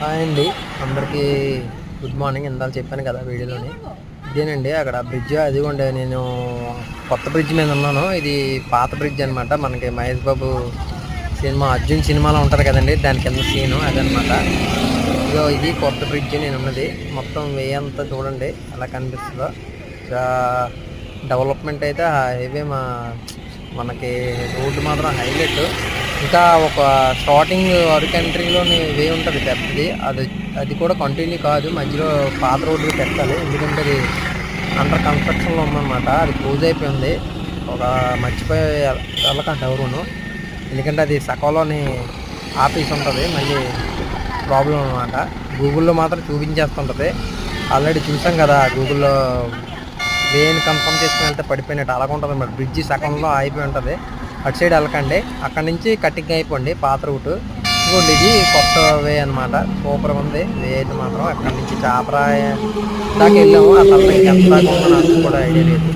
Hi అండి, అందరికీ good morning. ఇందాక చెప్పాను కదా వీడియోలోని, ఇదేనండి అక్కడ బ్రిడ్జ్. అదిగోండి, నేను కొత్త బ్రిడ్జ్ మీద ఉన్నాను. ఇది పాత బ్రిడ్జ్ అనమాట. మనకి మహేష్ బాబు సినిమా అర్జున్ సినిమాలో ఉంటుంది కదండి, దాని కింద సీను అదనమాట. ఇదో ఇది కొత్త బ్రిడ్జ్ నేను ఉన్నది. మొత్తం వే అంతా చూడండి ఎలా కనిపిస్తుందో. డెవలప్మెంట్ అయితే హైవే మనకి రోడ్డు మాత్రం హైలైట్. ఇంకా ఒక స్టార్టింగ్ అరకు ఎంట్రీలోని వే ఉంటుంది పెద్దది, అది కూడా కంటిన్యూ కాదు, మధ్యలో పాత రోడ్డు పెట్టాలి. ఎందుకంటే అది అండర్ కన్స్ట్రక్షన్లో ఉందన్నమాట. అది క్లోజ్ అయిపోయింది. ఒక మర్చిపోయి వెళ్ళకండి ఎవరును, ఎందుకంటే అది సకంలోని ఆఫీస్ ఉంటుంది. మళ్ళీ ప్రాబ్లం అనమాట. గూగుల్లో మాత్రం చూపించేస్తుంటుంది. ఆల్రెడీ చూసాం కదా గూగుల్లో. వేని కన్ఫర్మ్ చేసుకుని వెళ్తే పడిపోయినట్టు అలాగ ఉంటుంది అన్నమాట. బ్రిడ్జి సగంలో అయిపోయి ఉంటుంది. అటు సైడ్ వెళ్ళకండి, అక్కడి నుంచి కటింగ్ అయిపోండి పాత రూటు. ఇదిగోండి ఇది కొత్త వే అనమాట. సూపర్ ఉంది వే అయితే మాత్రం. అక్కడి నుంచి చాపరాయ దాకా వెళ్ళాము. ఆ తర్వాత ఎంత దాకా ఉందో నాకు కూడా ఐడియా లేదు.